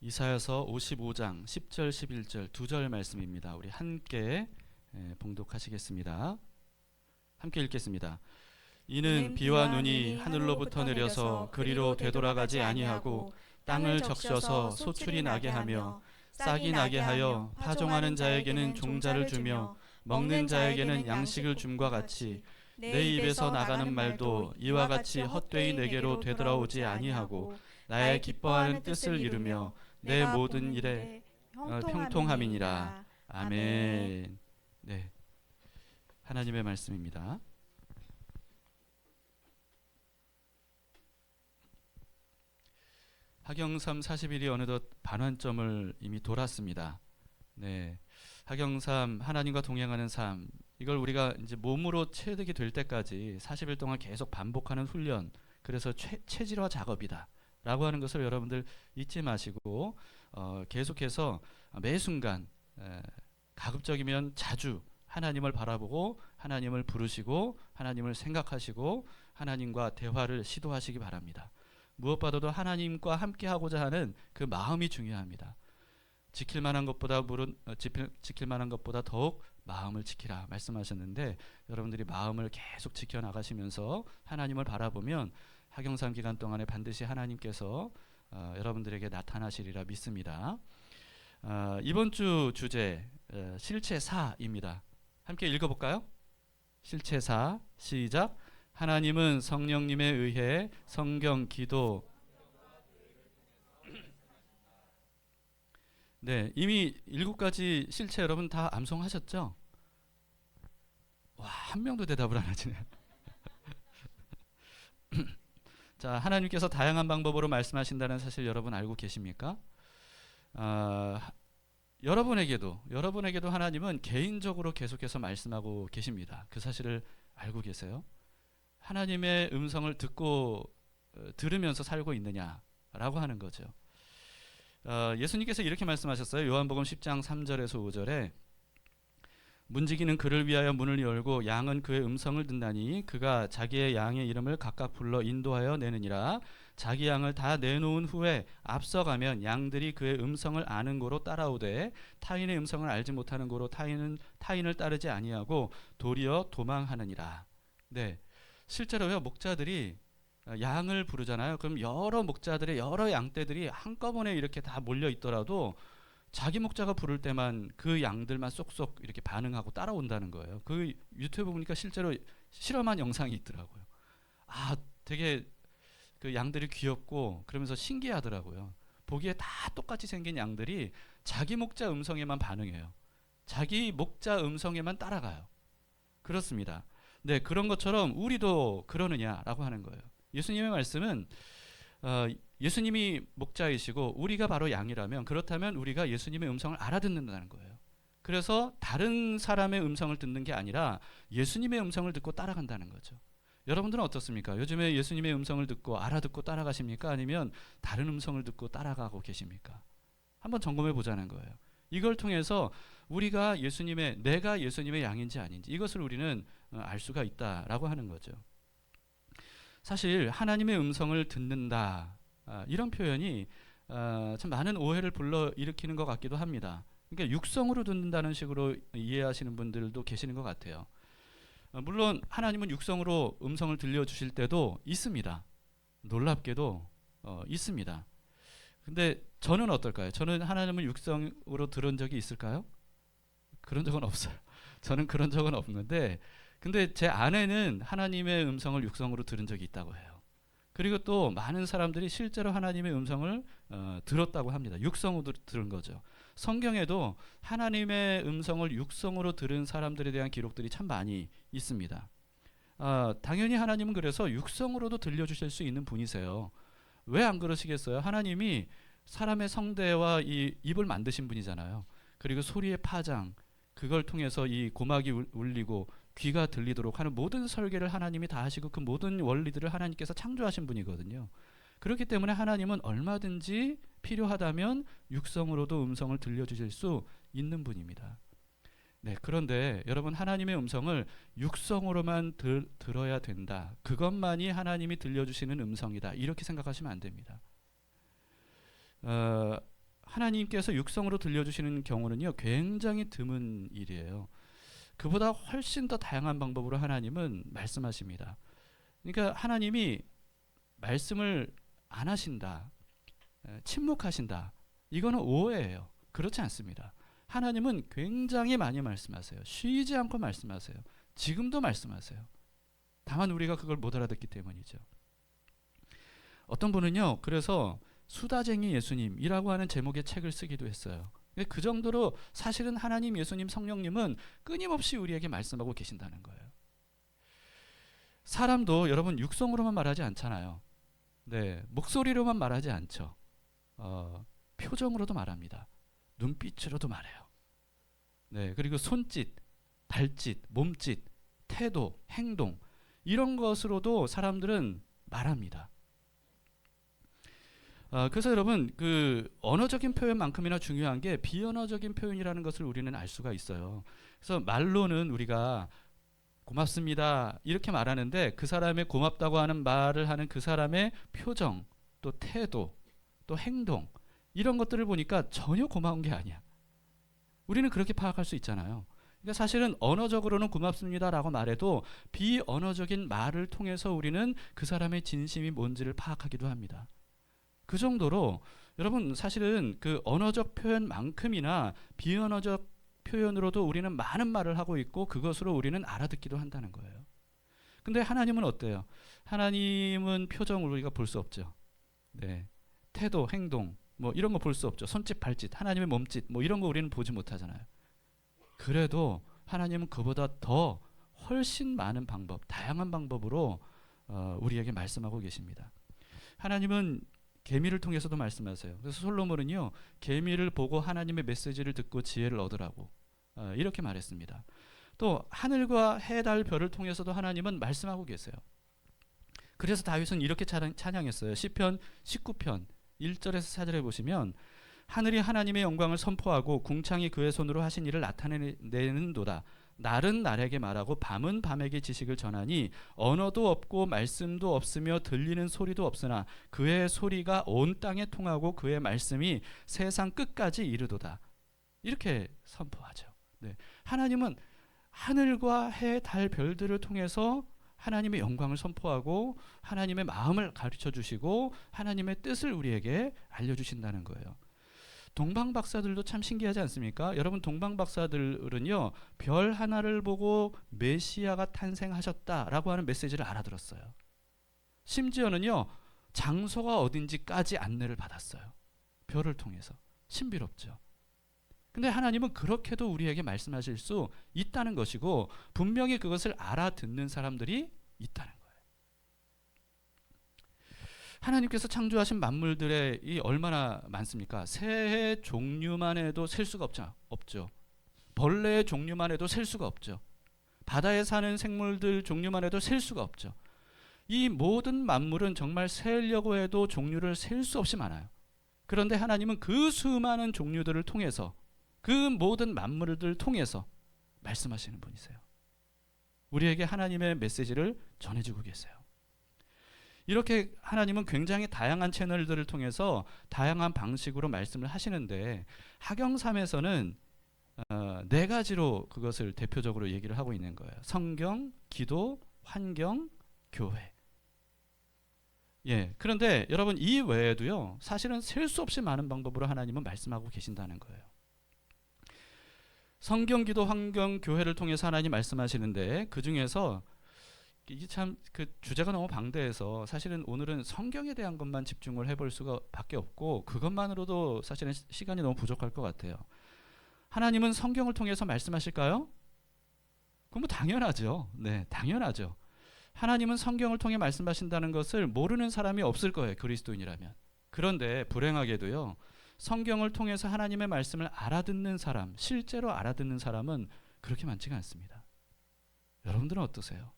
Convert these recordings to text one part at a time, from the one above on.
이사야서 55장 10절 11절 두 절 말씀입니다. 우리 함께 봉독하시겠습니다. 함께 읽겠습니다. 이는 비와 눈이 하늘로부터 내려서 그리로 되돌아가지 아니하고 땅을 적셔서 소출이 나게 하며 싹이 나게 하여 파종하는 자에게는 종자를 주며 먹는 자에게는 양식을 줌과 같이 내 입에서 나가는 말도 이와 같이 헛되이 내게로 되돌아오지 아니하고 나의 기뻐하는 뜻을 이루며 내 모든 일에 형통함이니라. 아멘. 네, 하나님의 말씀입니다. 하경삼 40일이 어느덧 반환점을 이미 돌았습니다. 네, 하경삼 하나님과 동행하는 삶, 이걸 우리가 이제 몸으로 체득이 될 때까지 40일 동안 계속 반복하는 훈련, 그래서 체질화 작업이다 라고 하는 것을 여러분들 잊지 마시고 계속해서 매 순간 가급적이면 자주 하나님을 바라보고 하나님을 부르시고 하나님을 생각하시고 하나님과 대화를 시도하시기 바랍니다. 무엇보다도 하나님과 함께 하고자 하는 그 마음이 중요합니다. 지킬 만한 것보다 더욱 마음을 지키라 말씀하셨는데, 여러분들이 마음을 계속 지켜나가시면서 하나님을 바라보면 하경삼 기간 동안에 반드시 하나님께서 여러분들에게 나타나시리라 믿습니다. 이번 주 주제 실체사입니다. 함께 읽어볼까요? 실체사 시작. 하나님은 성령님에 의해 성경, 기도. 네, 이미 7가지 실체 여러분 다 암송하셨죠? 와, 한 명도 대답을 안 하시네요. 자, 하나님께서 다양한 방법으로 말씀하신다는 사실 여러분 알고 계십니까? 여러분에게도 하나님은 개인적으로 계속해서 말씀하고 계십니다. 그 사실을 알고 계세요? 하나님의 음성을 들으면서 살고 있느냐라고 하는 거죠. 예수님께서 이렇게 말씀하셨어요. 요한복음 10장 3절에서 5절에 문지기는 그를 위하여 문을 열고 양은 그의 음성을 듣나니 그가 자기의 양의 이름을 각각 불러 인도하여 내느니라. 자기 양을 다 내놓은 후에 앞서가면 양들이 그의 음성을 아는 고로 따라오되 타인의 음성을 알지 못하는 고로 타인을 따르지 아니하고 도리어 도망하느니라. 네, 실제로요, 목자들이 양을 부르잖아요. 그럼 여러 목자들의 여러 양떼들이 한꺼번에 이렇게 다 몰려 있더라도 자기 목자가 부를 때만 그 양들만 쏙쏙 이렇게 반응하고 따라온다는 거예요. 그 유튜브 보니까 실제로 실험한 영상이 있더라고요. 되게 그 양들이 귀엽고 그러면서 신기하더라고요. 보기에 다 똑같이 생긴 양들이 자기 목자 음성에만 반응해요. 자기 목자 음성에만 따라가요. 그렇습니다. 네, 그런 것처럼 우리도 그러느냐라고 하는 거예요. 예수님의 말씀은 예수님이 목자이시고 우리가 바로 양이라면, 그렇다면 우리가 예수님의 음성을 알아듣는다는 거예요. 그래서 다른 사람의 음성을 듣는 게 아니라 예수님의 음성을 듣고 따라간다는 거죠. 여러분들은 어떻습니까? 요즘에 예수님의 음성을 듣고 알아듣고 따라가십니까? 아니면 다른 음성을 듣고 따라가고 계십니까? 한번 점검해 보자는 거예요. 이걸 통해서 내가 예수님의 양인지 아닌지 이것을 우리는 알 수가 있다라고 하는 거죠. 사실 하나님의 음성을 듣는다, 이런 표현이 참 많은 오해를 불러일으키는 것 같기도 합니다. 그러니까 육성으로 듣는다는 식으로 이해하시는 분들도 계시는 것 같아요. 물론 하나님은 육성으로 음성을 들려주실 때도 있습니다. 놀랍게도 있습니다. 근데 저는 어떨까요? 저는 하나님을 육성으로 들은 적이 있을까요? 그런 적은 없어요. 저는 그런 적은 없는데, 근데 제 아내는 하나님의 음성을 육성으로 들은 적이 있다고 해요. 그리고 또 많은 사람들이 실제로 하나님의 음성을 들었다고 합니다. 육성으로 들은 거죠. 성경에도 하나님의 음성을 육성으로 들은 사람들에 대한 기록들이 참 많이 있습니다. 당연히 하나님은 그래서 육성으로도 들려주실 수 있는 분이세요. 왜 안 그러시겠어요? 하나님이 사람의 성대와 이 입을 만드신 분이잖아요. 그리고 소리의 파장, 그걸 통해서 이 고막이 울리고 귀가 들리도록 하는 모든 설계를 하나님이 다 하시고 그 모든 원리들을 하나님께서 창조하신 분이거든요. 그렇기 때문에 하나님은 얼마든지 필요하다면 육성으로도 음성을 들려주실 수 있는 분입니다. 네, 그런데 여러분, 하나님의 음성을 육성으로만 들어야 된다, 그것만이 하나님이 들려주시는 음성이다, 이렇게 생각하시면 안 됩니다. 하나님께서 육성으로 들려주시는 경우는요, 굉장히 드문 일이에요. 그보다 훨씬 더 다양한 방법으로 하나님은 말씀하십니다. 그러니까 하나님이 말씀을 안 하신다, 침묵하신다, 이거는 오해예요. 그렇지 않습니다. 하나님은 굉장히 많이 말씀하세요. 쉬지 않고 말씀하세요. 지금도 말씀하세요. 다만 우리가 그걸 못 알아듣기 때문이죠. 어떤 분은요, 그래서 수다쟁이 예수님이라고 하는 제목의 책을 쓰기도 했어요. 그 정도로 사실은 하나님, 예수님, 성령님은 끊임없이 우리에게 말씀하고 계신다는 거예요. 사람도 여러분 육성으로만 말하지 않잖아요. 네, 목소리로만 말하지 않죠. 표정으로도 말합니다. 눈빛으로도 말해요. 네, 그리고 손짓, 발짓, 몸짓, 태도, 행동, 이런 것으로도 사람들은 말합니다. 그래서 여러분, 그 언어적인 표현만큼이나 중요한 게 비언어적인 표현이라는 것을 우리는 알 수가 있어요. 그래서 말로는 우리가 고맙습니다 이렇게 말하는데, 그 사람의 고맙다고 하는 말을 하는 그 사람의 표정, 또 태도, 또 행동, 이런 것들을 보니까 전혀 고마운 게 아니야. 우리는 그렇게 파악할 수 있잖아요. 그러니까 사실은 언어적으로는 고맙습니다라고 말해도 비언어적인 말을 통해서 우리는 그 사람의 진심이 뭔지를 파악하기도 합니다. 그 정도로 여러분, 사실은 그 언어적 표현만큼이나 비언어적 표현으로도 우리는 많은 말을 하고 있고, 그것으로 우리는 알아듣기도 한다는 거예요. 근데 하나님은 어때요? 하나님은 표정을 우리가 볼 수 없죠. 네, 태도, 행동, 뭐 이런 거 볼 수 없죠. 손짓, 발짓, 하나님의 몸짓, 뭐 이런 거 우리는 보지 못하잖아요. 그래도 하나님은 그보다 더 훨씬 많은 방법, 다양한 방법으로 우리에게 말씀하고 계십니다. 하나님은 개미를 통해서도 말씀하세요. 그래서 솔로몬은요, 개미를 보고 하나님의 메시지를 듣고 지혜를 얻으라고 이렇게 말했습니다. 또 하늘과 해, 달, 별을 통해서도 하나님은 말씀하고 계세요. 그래서 다윗은 이렇게 찬양했어요. 시편 19편 1절에서 4절에 보시면, 하늘이 하나님의 영광을 선포하고 궁창이 그의 손으로 하신 일을 나타내는도다. 날은 날에게 말하고 밤은 밤에게 지식을 전하니 언어도 없고 말씀도 없으며 들리는 소리도 없으나 그의 소리가 온 땅에 통하고 그의 말씀이 세상 끝까지 이르도다. 이렇게 선포하죠. 네. 하나님은 하늘과 해, 달, 별들을 통해서 하나님의 영광을 선포하고 하나님의 마음을 가르쳐 주시고 하나님의 뜻을 우리에게 알려주신다는 거예요. 동방박사들도 참 신기하지 않습니까? 여러분, 동방박사들은요, 별 하나를 보고 메시아가 탄생하셨다라고 하는 메시지를 알아들었어요. 심지어는요, 장소가 어딘지까지 안내를 받았어요. 별을 통해서. 신비롭죠. 근데 하나님은 그렇게도 우리에게 말씀하실 수 있다는 것이고, 분명히 그것을 알아듣는 사람들이 있다는 거예요. 하나님께서 창조하신 만물들이 얼마나 많습니까? 새의 종류만 해도 셀 수가 없죠. 벌레의 종류만 해도 셀 수가 없죠. 바다에 사는 생물들 종류만 해도 셀 수가 없죠. 이 모든 만물은 정말 세려고 해도 종류를 셀 수 없이 많아요. 그런데 하나님은 그 수많은 종류들을 통해서, 그 모든 만물들을 통해서 말씀하시는 분이세요. 우리에게 하나님의 메시지를 전해주고 계세요. 이렇게 하나님은 굉장히 다양한 채널들을 통해서 다양한 방식으로 말씀을 하시는데, 하경삼에서는 4가지로 그것을 대표적으로 얘기를 하고 있는 거예요. 성경, 기도, 환경, 교회. 예, 그런데 여러분, 이 외에도요, 사실은 셀 수 없이 많은 방법으로 하나님은 말씀하고 계신다는 거예요. 성경, 기도, 환경, 교회를 통해서 하나님 말씀하시는데, 그 중에서 이게 참 그 주제가 너무 방대해서 사실은 오늘은 성경에 대한 것만 집중을 해볼 수가 밖에 없고, 그것만으로도 사실은 시간이 너무 부족할 것 같아요. 하나님은 성경을 통해서 말씀하실까요? 그건 뭐 당연하죠. 네, 당연하죠. 하나님은 성경을 통해 말씀하신다는 것을 모르는 사람이 없을 거예요, 그리스도인이라면. 그런데 불행하게도요, 성경을 통해서 하나님의 말씀을 알아듣는 사람, 실제로 알아듣는 사람은 그렇게 많지가 않습니다. 여러분들은 어떠세요?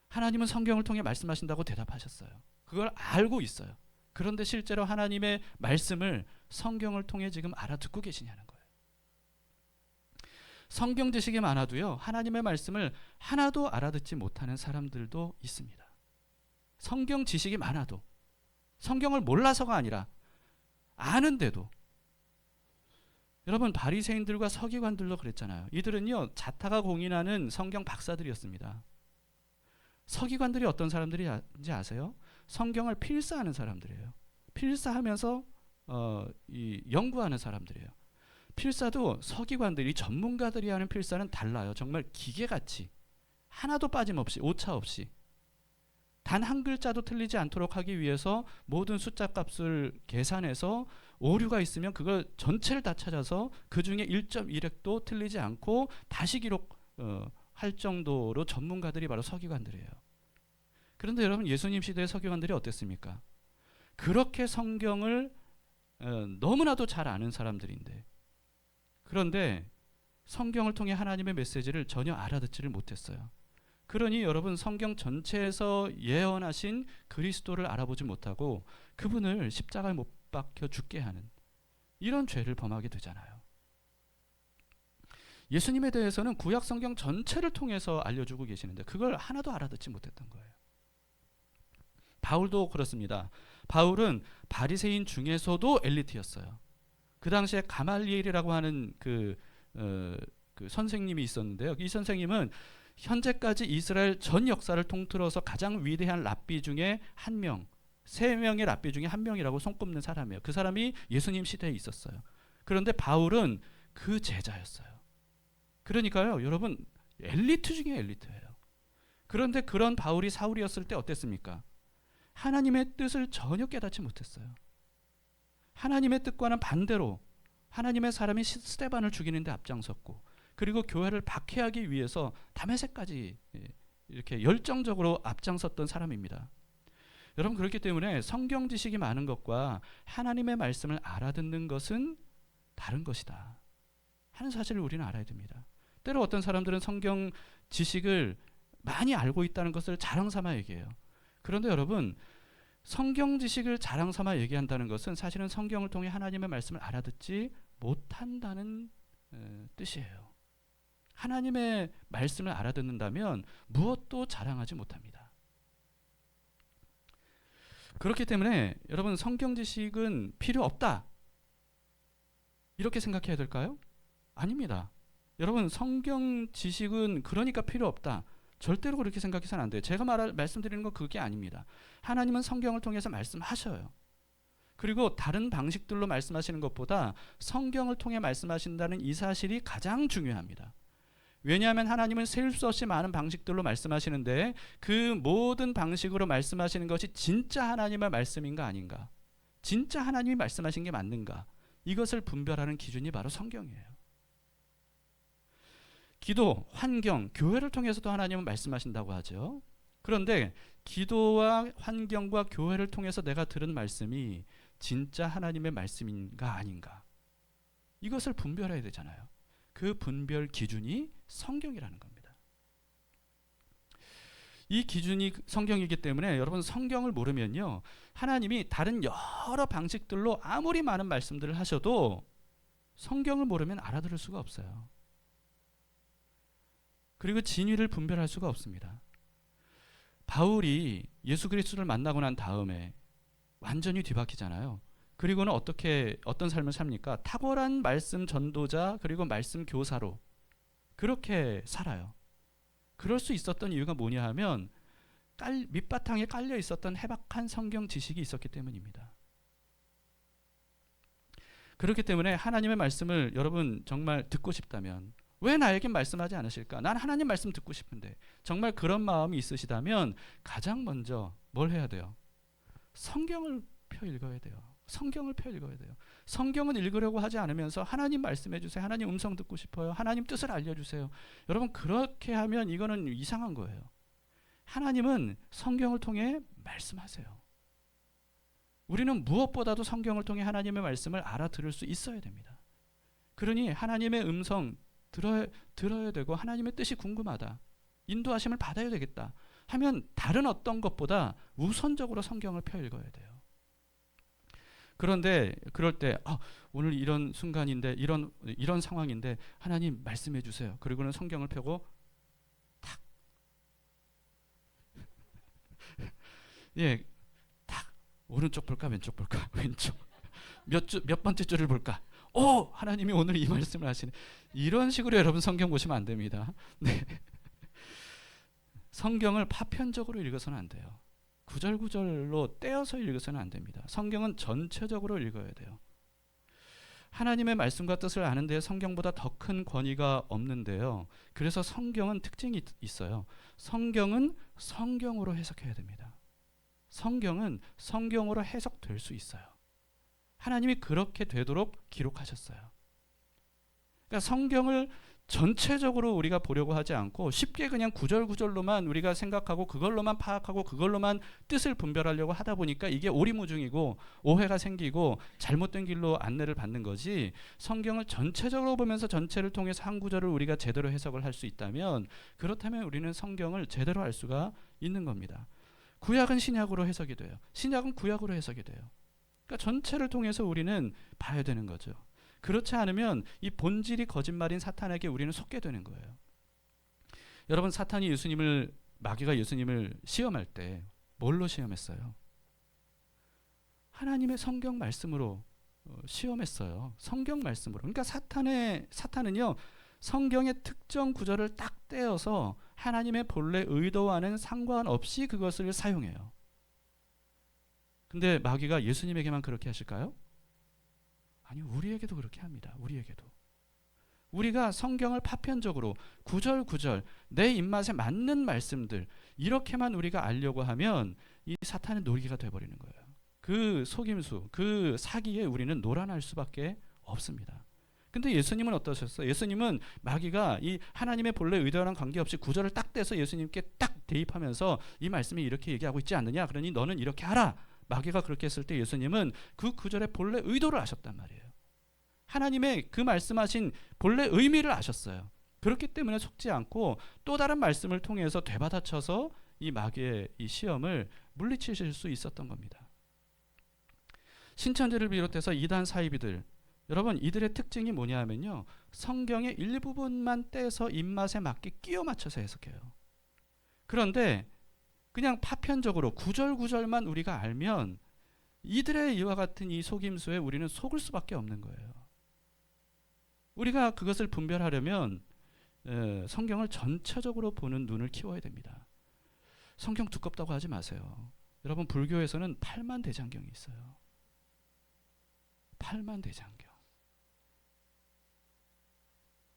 하나님은 성경을 통해 말씀하신다고 대답하셨어요. 그걸 알고 있어요. 그런데 실제로 하나님의 말씀을 성경을 통해 지금 알아듣고 계시냐는 거예요. 성경 지식이 많아도요, 하나님의 말씀을 하나도 알아듣지 못하는 사람들도 있습니다. 성경 지식이 많아도, 성경을 몰라서가 아니라 아는데도 여러분 바리새인들과 서기관들도 그랬잖아요. 이들은요 자타가 공인하는 성경 박사들이었습니다. 서기관들이 어떤 사람들인지 아세요? 성경을 필사하는 사람들이에요. 필사하면서 이 연구하는 사람들이에요. 필사도 서기관들이 전문가들이 하는 필사는 달라요. 정말 기계같이 하나도 빠짐없이 오차 없이 단 한 글자도 틀리지 않도록 하기 위해서 모든 숫자 값을 계산해서 오류가 있으면 그걸 전체를 다 찾아서 그 중에 1.1획도 틀리지 않고 다시 기록할 정도로 전문가들이 바로 서기관들이에요. 그런데 여러분 예수님 시대의 서기관들이 어땠습니까? 그렇게 성경을 너무나도 잘 아는 사람들인데 그런데 성경을 통해 하나님의 메시지를 전혀 알아듣지를 못했어요. 그러니 여러분 성경 전체에서 예언하신 그리스도를 알아보지 못하고 그분을 십자가에 못 박혀 죽게 하는 이런 죄를 범하게 되잖아요. 예수님에 대해서는 구약 성경 전체를 통해서 알려주고 계시는데 그걸 하나도 알아듣지 못했던 거예요. 바울도 그렇습니다. 바울은 바리새인 중에서도 엘리트였어요. 그 당시에 가말리엘이라고 하는 그 선생님이 있었는데요. 이 선생님은 현재까지 이스라엘 전 역사를 통틀어서 가장 위대한 랍비 중에 한 명, 3명의 랍비 중에 한 명이라고 손꼽는 사람이에요. 그 사람이 예수님 시대에 있었어요. 그런데 바울은 그 제자였어요. 그러니까요, 여러분 엘리트 중에 엘리트예요. 그런데 그런 바울이 사울이었을 때 어땠습니까? 하나님의 뜻을 전혀 깨닫지 못했어요. 하나님의 뜻과는 반대로 하나님의 사람이 스데반을 죽이는데 앞장섰고 그리고 교회를 박해하기 위해서 다메섹까지 이렇게 열정적으로 앞장섰던 사람입니다. 여러분 그렇기 때문에 성경 지식이 많은 것과 하나님의 말씀을 알아듣는 것은 다른 것이다 하는 사실을 우리는 알아야 됩니다. 때로 어떤 사람들은 성경 지식을 많이 알고 있다는 것을 자랑삼아 얘기해요. 그런데 여러분 성경 지식을 자랑삼아 얘기한다는 것은 사실은 성경을 통해 하나님의 말씀을 알아듣지 못한다는 뜻이에요. 하나님의 말씀을 알아듣는다면 무엇도 자랑하지 못합니다. 그렇기 때문에 여러분 성경 지식은 필요 없다 이렇게 생각해야 될까요? 아닙니다. 여러분 성경 지식은 그러니까 필요 없다 절대로 그렇게 생각해서는 안 돼요. 제가 말씀드리는 건 그게 아닙니다. 하나님은 성경을 통해서 말씀하셔요. 그리고 다른 방식들로 말씀하시는 것보다 성경을 통해 말씀하신다는 이 사실이 가장 중요합니다. 왜냐하면 하나님은 셀 수 없이 많은 방식들로 말씀하시는데 그 모든 방식으로 말씀하시는 것이 진짜 하나님의 말씀인가 아닌가, 진짜 하나님이 말씀하신 게 맞는가, 이것을 분별하는 기준이 바로 성경이에요. 기도, 환경, 교회를 통해서도 하나님은 말씀하신다고 하죠. 그런데 기도와 환경과 교회를 통해서 내가 들은 말씀이 진짜 하나님의 말씀인가 아닌가, 이것을 분별해야 되잖아요. 그 분별 기준이 성경이라는 겁니다. 이 기준이 성경이기 때문에 여러분 성경을 모르면요 하나님이 다른 여러 방식들로 아무리 많은 말씀들을 하셔도 성경을 모르면 알아들을 수가 없어요. 그리고 진위를 분별할 수가 없습니다. 바울이 예수 그리스도를 만나고 난 다음에 완전히 뒤바뀌잖아요. 그리고는 어떤 삶을 삽니까? 탁월한 말씀 전도자 그리고 말씀 교사로 그렇게 살아요. 그럴 수 있었던 이유가 뭐냐 하면 밑바탕에 깔려 있었던 해박한 성경 지식이 있었기 때문입니다. 그렇기 때문에 하나님의 말씀을 여러분 정말 듣고 싶다면 왜 나에겐 말씀하지 않으실까? 난 하나님 말씀 듣고 싶은데 정말 그런 마음이 있으시다면 가장 먼저 뭘 해야 돼요? 성경을 펴 읽어야 돼요. 성경을 펴 읽어야 돼요. 성경은 읽으려고 하지 않으면서 하나님 말씀해 주세요. 하나님 음성 듣고 싶어요. 하나님 뜻을 알려주세요. 여러분 그렇게 하면 이거는 이상한 거예요. 하나님은 성경을 통해 말씀하세요. 우리는 무엇보다도 성경을 통해 하나님의 말씀을 알아들을 수 있어야 됩니다. 그러니 하나님의 음성 들어야 되고 하나님의 뜻이 궁금하다, 인도하심을 받아야 되겠다 하면 다른 어떤 것보다 우선적으로 성경을 펴 읽어야 돼요. 그런데 그럴 때 오늘 이런 순간인데 이런 상황인데 하나님 말씀해 주세요. 그리고는 성경을 펴고 탁 탁 오른쪽 볼까 왼쪽 볼까 왼쪽 몇 번째 줄을 볼까 하나님이 오늘 이 말씀을 하시네. 이런 식으로 여러분 성경 보시면 안 됩니다. 네. 성경을 파편적으로 읽어서는 안 돼요. 구절구절로 떼어서 읽어서는 안 됩니다. 성경은 전체적으로 읽어야 돼요. 하나님의 말씀과 뜻을 아는 데 성경보다 더 큰 권위가 없는데요. 그래서 성경은 특징이 있어요. 성경은 성경으로 해석해야 됩니다. 성경은 성경으로 해석될 수 있어요. 하나님이 그렇게 되도록 기록하셨어요. 그러니까 성경을 전체적으로 우리가 보려고 하지 않고 쉽게 그냥 구절구절로만 우리가 생각하고 그걸로만 파악하고 그걸로만 뜻을 분별하려고 하다 보니까 이게 오리무중이고 오해가 생기고 잘못된 길로 안내를 받는 거지, 성경을 전체적으로 보면서 전체를 통해서 한 구절을 우리가 제대로 해석을 할 수 있다면, 그렇다면 우리는 성경을 제대로 알 수가 있는 겁니다. 구약은 신약으로 해석이 돼요. 신약은 구약으로 해석이 돼요. 그러니까 전체를 통해서 우리는 봐야 되는 거죠. 그렇지 않으면 이 본질이 거짓말인 사탄에게 우리는 속게 되는 거예요. 여러분, 사탄이 마귀가 예수님을 시험할 때 뭘로 시험했어요? 하나님의 성경 말씀으로 시험했어요. 성경 말씀으로. 그러니까 사탄은요, 성경의 특정 구절을 딱 떼어서 하나님의 본래 의도와는 상관없이 그것을 사용해요. 근데 마귀가 예수님에게만 그렇게 하실까요? 아니, 우리에게도 그렇게 합니다. 우리에게도. 우리가 성경을 파편적으로 구절구절 내 입맛에 맞는 말씀들 이렇게만 우리가 알려고 하면 이 사탄의 놀이가 돼버리는 거예요. 그 속임수, 그 사기에 우리는 놀아날 수밖에 없습니다. 근데 예수님은 어떠셨어요? 예수님은 마귀가 이 하나님의 본래 의도와는 관계없이 구절을 딱 떼서 예수님께 딱 대입하면서 이 말씀이 이렇게 얘기하고 있지 않느냐, 그러니 너는 이렇게 하라. 마귀가 그렇게 했을 때 예수님은 그 구절의 본래 의도를 아셨단 말이에요. 하나님의 그 말씀하신 본래 의미를 아셨어요. 그렇기 때문에 속지 않고 또 다른 말씀을 통해서 되받아쳐서 이 마귀의 이 시험을 물리치실 수 있었던 겁니다. 신천지를 비롯해서 이단 사이비들, 여러분, 이들의 특징이 뭐냐 하면요, 성경의 일부분만 떼서 입맛에 맞게 끼워 맞춰서 해석해요. 그런데 그냥 파편적으로 구절구절만 우리가 알면 이들의 이와 같은 이 속임수에 우리는 속을 수밖에 없는 거예요. 우리가 그것을 분별하려면 성경을 전체적으로 보는 눈을 키워야 됩니다. 성경 두껍다고 하지 마세요. 여러분, 불교에서는 8만 대장경이 있어요. 8만 대장경.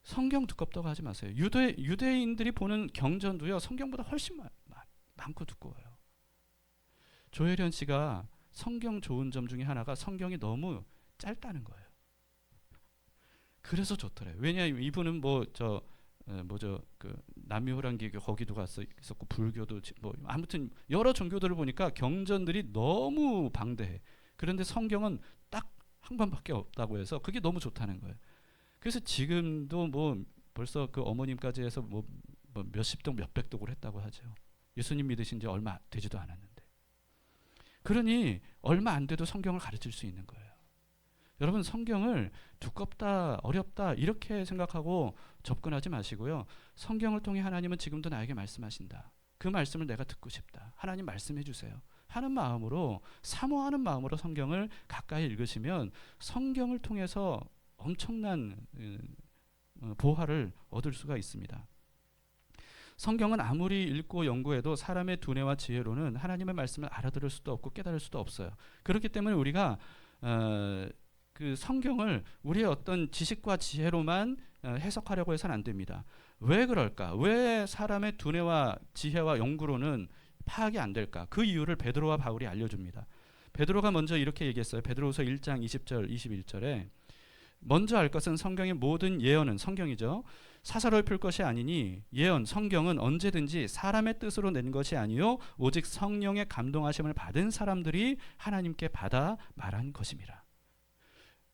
성경 두껍다고 하지 마세요. 유대인들이 보는 경전도요, 성경보다 훨씬 많고 두꺼워요. 조혜련 씨가 성경 좋은 점 중에 하나가 성경이 너무 짧다는 거예요. 그래서 좋더래요. 왜냐하면 이분은 그 남미호랑기 거기도 있었고 불교도 아무튼 여러 종교들을 보니까 경전들이 너무 방대해. 그런데 성경은 딱 한 권밖에 없다고 해서 그게 너무 좋다는 거예요. 그래서 지금도 벌써 그 어머님까지 해서 몇십 독 몇백 독을 했다고 하죠. 예수님 믿으신 지 얼마 되지도 않았는데. 그러니 얼마 안 돼도 성경을 가르칠 수 있는 거예요. 여러분, 성경을 두껍다, 어렵다 이렇게 생각하고 접근하지 마시고요. 성경을 통해 하나님은 지금도 나에게 말씀하신다. 그 말씀을 내가 듣고 싶다. 하나님 말씀해 주세요. 하는 마음으로, 사모하는 마음으로 성경을 가까이 읽으시면 성경을 통해서 엄청난 보화를 얻을 수가 있습니다. 성경은 아무리 읽고 연구해도 사람의 두뇌와 지혜로는 하나님의 말씀을 알아들을 수도 없고 깨달을 수도 없어요. 그렇기 때문에 우리가 그 성경을 우리의 어떤 지식과 지혜로만 해석하려고 해서는 안 됩니다. 왜 그럴까? 왜 사람의 두뇌와 지혜와 연구로는 파악이 안 될까? 그 이유를 베드로와 바울이 알려줍니다. 베드로가 먼저 이렇게 얘기했어요. 베드로후서 1장 20절 21절에 먼저 알 것은 성경의 모든 예언은, 성경이죠, 사사로이 풀 것이 아니니 예언, 성경은 언제든지 사람의 뜻으로 낸 것이 아니요 오직 성령의 감동하심을 받은 사람들이 하나님께 받아 말한 것입니다.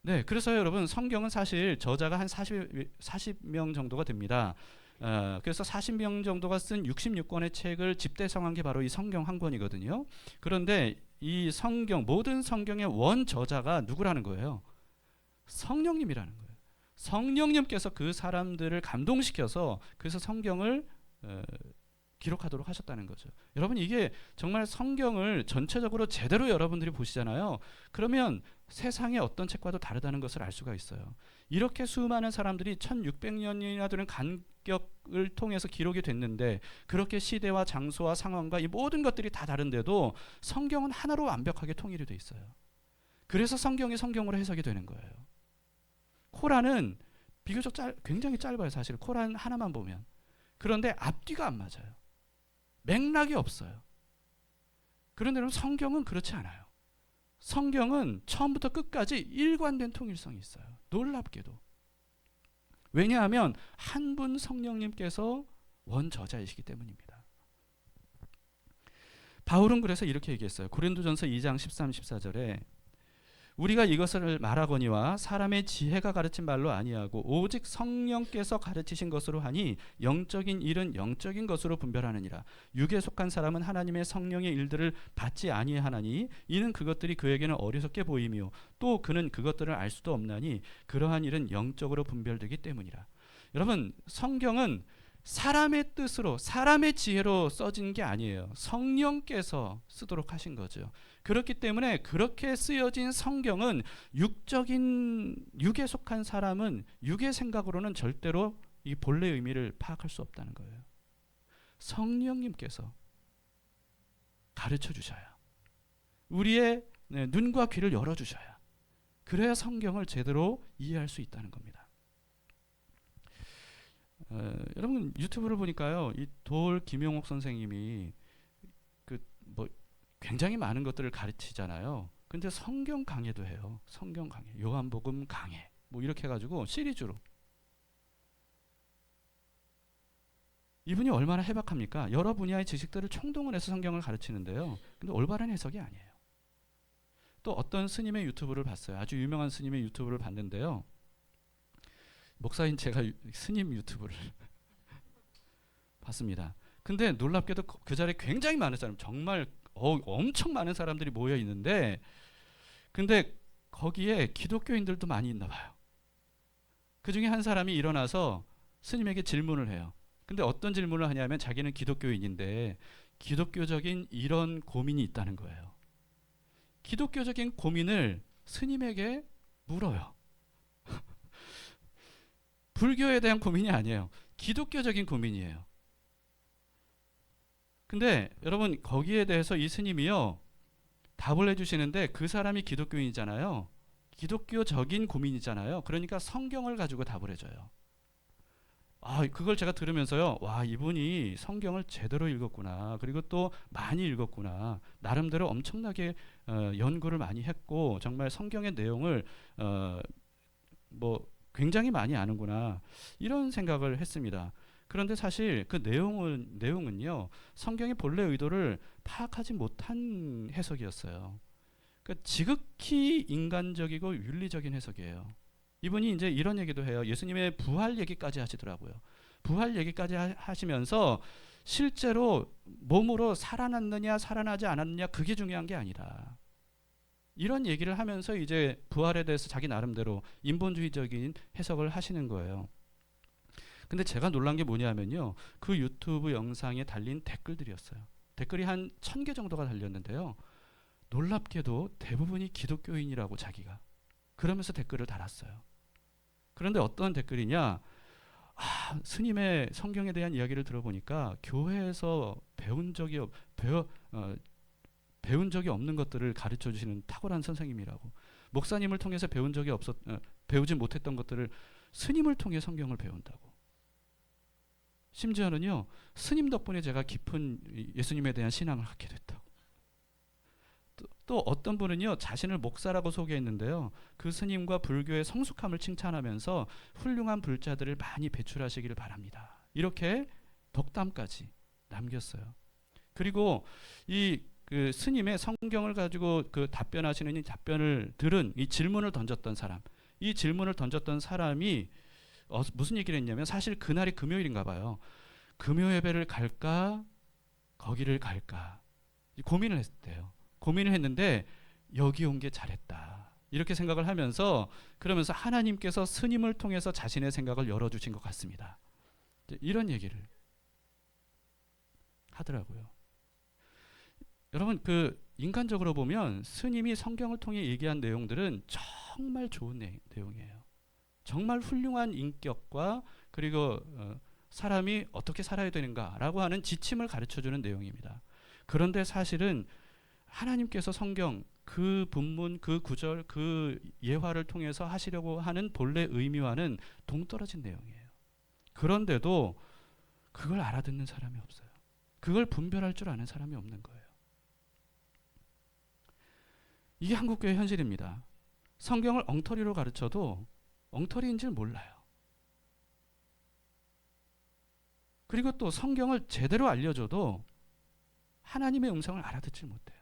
네, 그래서 여러분, 성경은 사실 저자가 한 40명 정도가 됩니다. 그래서 40명 정도가 쓴 66권의 책을 집대성한 게 바로 이 성경 한 권이거든요. 그런데 이 성경, 모든 성경의 원 저자가 누구라는 거예요? 성령님이라는 거예요. 성령님께서 그 사람들을 감동시켜서 그래서 성경을 기록하도록 하셨다는 거죠. 여러분, 이게 정말 성경을 전체적으로 제대로 여러분들이 보시잖아요. 그러면 세상의 어떤 책과도 다르다는 것을 알 수가 있어요. 이렇게 수많은 사람들이 1600년이나 되는 간격을 통해서 기록이 됐는데, 그렇게 시대와 장소와 상황과 이 모든 것들이 다 다른데도 성경은 하나로 완벽하게 통일이 돼 있어요. 그래서 성경이 성경으로 해석이 되는 거예요. 코란은 비교적 굉장히 짧아요. 사실 코란 하나만 보면. 그런데 앞뒤가 안 맞아요. 맥락이 없어요. 그런데 여러분, 성경은 그렇지 않아요. 성경은 처음부터 끝까지 일관된 통일성이 있어요. 놀랍게도. 왜냐하면 한 분 성령님께서 원저자이시기 때문입니다. 바울은 그래서 이렇게 얘기했어요. 고린도전서 2장 13, 14절에 우리가 이것을 말하거니와 사람의 지혜가 가르친 말로 아니하고 오직 성령께서 가르치신 것으로 하니 영적인 일은 영적인 것으로 분별하느니라. 육에 속한 사람은 하나님의 성령의 일들을 받지 아니하나니 이는 그것들이 그에게는 어리석게 보이며 또 그는 그것들을 알 수도 없나니 그러한 일은 영적으로 분별되기 때문이라. 여러분, 성경은 사람의 뜻으로 사람의 지혜로 써진 게 아니에요. 성령께서 쓰도록 하신 거죠. 그렇기 때문에 그렇게 쓰여진 성경은 육에 속한 사람은 육의 생각으로는 절대로 이 본래 의미를 파악할 수 없다는 거예요. 성령님께서 가르쳐 주셔야, 우리의 눈과 귀를 열어주셔야, 그래야 성경을 제대로 이해할 수 있다는 겁니다. 여러분, 유튜브를 보니까요, 이 돌 김용옥 선생님이 굉장히 많은 것들을 가르치잖아요. 근데 성경 강해도 해요. 성경 강해, 요한복음 강해, 이렇게 해가지고 시리즈로. 이분이 얼마나 해박합니까? 여러 분야의 지식들을 총동원해서 성경을 가르치는데요. 근데 올바른 해석이 아니에요. 또 어떤 스님의 유튜브를 봤어요. 아주 유명한 스님의 유튜브를 봤는데요. 목사인 제가 스님 유튜브를 봤습니다. 근데 놀랍게도 그 자리에 굉장히 많은 사람, 정말 엄청 많은 사람들이 모여 있는데, 근데 거기에 기독교인들도 많이 있나 봐요. 그 중에 한 사람이 일어나서 스님에게 질문을 해요. 근데 어떤 질문을 하냐면 자기는 기독교인인데 기독교적인 이런 고민이 있다는 거예요. 기독교적인 고민을 스님에게 물어요. 불교에 대한 고민이 아니에요. 기독교적인 고민이에요. 근데 여러분, 거기에 대해서 이 스님이요, 답을 해주시는데 그 사람이 기독교인이잖아요. 기독교적인 고민이잖아요. 그러니까 성경을 가지고 답을 해줘요. 그걸 제가 들으면서요, 와, 이분이 성경을 제대로 읽었구나. 그리고 또 많이 읽었구나. 나름대로 엄청나게 연구를 많이 했고 정말 성경의 내용을 굉장히 많이 아는구나, 이런 생각을 했습니다. 그런데 사실 그 내용은요, 성경의 본래 의도를 파악하지 못한 해석이었어요. 그러니까 지극히 인간적이고 윤리적인 해석이에요. 이분이 이제 이런 얘기도 해요. 예수님의 부활 얘기까지 하시더라고요. 부활 얘기까지 하시면서 실제로 몸으로 살아났느냐 살아나지 않았느냐 그게 중요한 게 아니라, 이런 얘기를 하면서 이제 부활에 대해서 자기 나름대로 인본주의적인 해석을 하시는 거예요. 근데 제가 놀란 게 뭐냐면요, 그 유튜브 영상에 달린 댓글들이었어요. 댓글이 한 1000개 정도가 달렸는데요, 놀랍게도 대부분이 기독교인이라고 자기가 그러면서 댓글을 달았어요. 그런데 어떤 댓글이냐, 스님의 성경에 대한 이야기를 들어보니까 교회에서 배운 적이 없는 것들을 가르쳐 주시는 탁월한 선생님이라고, 목사님을 통해서 배우지 못했던 것들을 스님을 통해 성경을 배운다고. 심지어는요, 스님 덕분에 제가 깊은 예수님에 대한 신앙을 갖게 됐다고. 또 어떤 분은요, 자신을 목사라고 소개했는데요, 그 스님과 불교의 성숙함을 칭찬하면서 훌륭한 불자들을 많이 배출하시기를 바랍니다, 이렇게 덕담까지 남겼어요. 그리고 그 스님의 성경을 가지고 그 답변하시는 이 답변을 들은 이 질문을 던졌던 사람이 무슨 얘기를 했냐면, 사실 그날이 금요일인가 봐요. 금요 예배를 갈까 거기를 갈까 고민을 했대요. 고민을 했는데 여기 온 게 잘했다, 이렇게 생각을 하면서, 그러면서 하나님께서 스님을 통해서 자신의 생각을 열어주신 것 같습니다, 이런 얘기를. 하더라고요. 여러분, 그 인간적으로 보면 스님이 성경을 통해 얘기한 내용들은 정말 좋은 내용이에요. 정말 훌륭한 인격과 그리고 사람이 어떻게 살아야 되는가라고 하는 지침을 가르쳐주는 내용입니다. 그런데 사실은 하나님께서 성경 그 본문, 그 구절, 그 예화를 통해서 하시려고 하는 본래 의미와는 동떨어진 내용이에요. 그런데도 그걸 알아듣는 사람이 없어요. 그걸 분별할 줄 아는 사람이 없는 거예요. 이게 한국교회 현실입니다. 성경을 엉터리로 가르쳐도 엉터리인 줄 몰라요. 그리고 또 성경을 제대로 알려줘도 하나님의 음성을 알아듣지 못해요.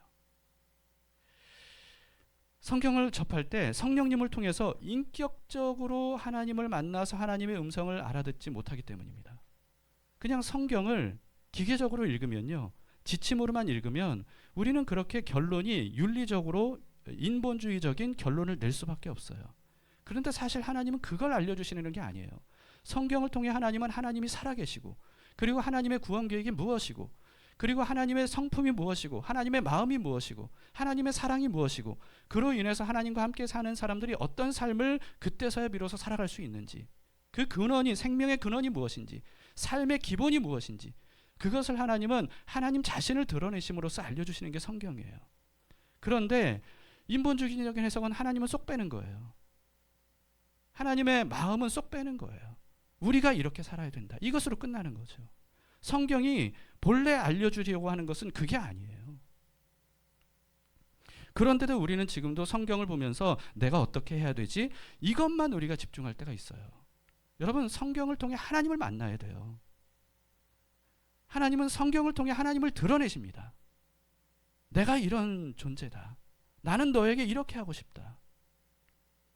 성경을 접할 때 성령님을 통해서 인격적으로 하나님을 만나서 하나님의 음성을 알아듣지 못하기 때문입니다. 그냥 성경을 기계적으로 읽으면요, 지침으로만 읽으면 우리는 그렇게 결론이 윤리적으로 인본주의적인 결론을 낼 수밖에 없어요. 그런데 사실 하나님은 그걸 알려주시는 게 아니에요. 성경을 통해 하나님은 하나님이 살아계시고, 그리고 하나님의 구원 계획이 무엇이고, 그리고 하나님의 성품이 무엇이고, 하나님의 마음이 무엇이고, 하나님의 사랑이 무엇이고, 그로 인해서 하나님과 함께 사는 사람들이 어떤 삶을 그때서야 비로소 살아갈 수 있는지, 그 근원이, 생명의 근원이 무엇인지, 삶의 기본이 무엇인지, 그것을 하나님은 하나님 자신을 드러내심으로써 알려주시는 게 성경이에요. 그런데 인본주의적인 해석은 하나님은 쏙 빼는 거예요. 하나님의 마음은 쏙 빼는 거예요. 우리가 이렇게 살아야 된다, 이것으로 끝나는 거죠. 성경이 본래 알려주려고 하는 것은 그게 아니에요. 그런데도 우리는 지금도 성경을 보면서 내가 어떻게 해야 되지? 이것만 우리가 집중할 때가 있어요. 여러분, 성경을 통해 하나님을 만나야 돼요. 하나님은 성경을 통해 하나님을 드러내십니다. 내가 이런 존재다. 나는 너에게 이렇게 하고 싶다.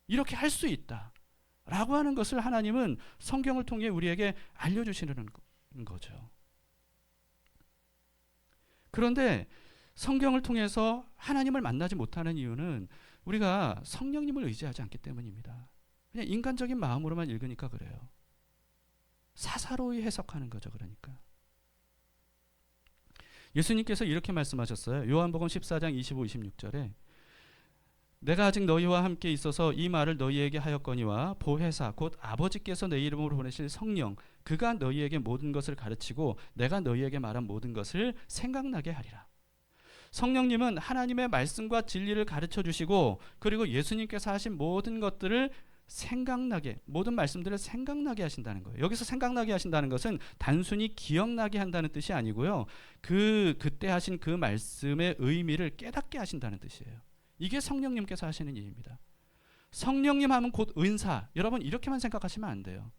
이렇게 할 수 있다. 라고 하는 것을 하나님은 성경을 통해 우리에게 알려주시는 거죠. 그런데 성경을 통해서 하나님을 만나지 못하는 이유는 우리가 성령님을 의지하지 않기 때문입니다. 그냥 인간적인 마음으로만 읽으니까 그래요. 사사로이 해석하는 거죠. 그러니까 예수님께서 이렇게 말씀하셨어요. 요한복음 14장 25, 26절에 내가 아직 너희와 함께 있어서 이 말을 너희에게 하였거니와 보혜사 곧 아버지께서 내 이름으로 보내실 성령 그가 너희에게 모든 것을 가르치고 내가 너희에게 말한 모든 것을 생각나게 하리라. 성령님은 하나님의 말씀과 진리를 가르쳐 주시고, 그리고 예수님께서 하신 모든 것들을 생각나게, 모든 말씀들을 생각나게 하신다는 거예요. 여기서 생각나게 하신다는 것은 단순히 기억나게 한다는 뜻이 아니고요, 그때 하신 그 말씀의 의미를 깨닫게 하신다는 뜻이에요. 이게 성령님께서 하시는 일입니다. 성령님 하면 곧 은사. 여러분, 이렇게만 생각하시면 안 돼요.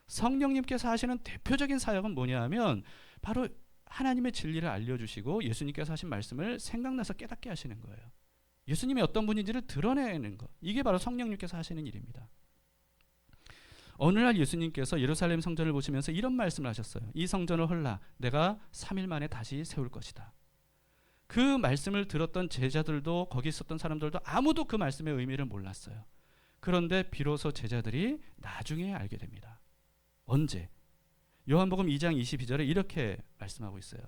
성령님께서 하시는 대표적인 사역은 뭐냐 하면 바로 하나님의 진리를 알려주시고 예수님께서 하신 말씀을 생각나서 깨닫게 하시는 거예요. 예수님이 어떤 분인지를 드러내는 것, 이게 바로 성령님께서 하시는 일입니다. 어느 날 예수님께서 예루살렘 성전을 보시면서 이런 말씀을 하셨어요. 이 성전을 헐라 내가 3일 만에 다시 세울 것이다. 그 말씀을 들었던 제자들도, 거기 있었던 사람들도 아무도 그 말씀의 의미를 몰랐어요. 그런데 비로소 제자들이 나중에 알게 됩니다. 언제? 요한복음 2장 22절에 이렇게 말씀하고 있어요.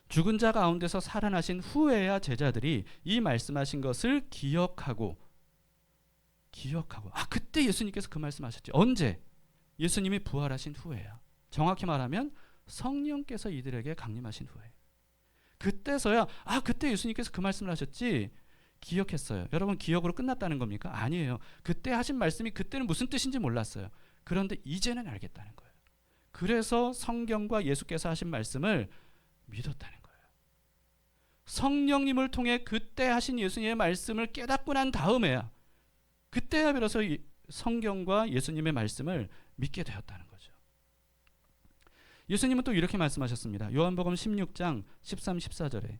죽은 자 가운데서 살아나신 후에야 제자들이 이 말씀하신 것을 기억하고 그때 예수님께서 그 말씀하셨죠. 언제? 예수님이 부활하신 후에야. 정확히 말하면 성령께서 이들에게 강림하신 후에. 그때서야 그때 예수님께서 그 말씀을 하셨지 기억했어요. 여러분, 기억으로 끝났다는 겁니까? 아니에요. 그때 하신 말씀이 그때는 무슨 뜻인지 몰랐어요. 그런데 이제는 알겠다는 거예요. 그래서 성경과 예수께서 하신 말씀을 믿었다는 거예요. 성령님을 통해 그때 하신 예수님의 말씀을 깨닫고 난 다음에야, 그때야 비로소 성경과 예수님의 말씀을 믿게 되었다는 거죠. 예수님은 또 이렇게 말씀하셨습니다. 요한복음 16장 13, 14절에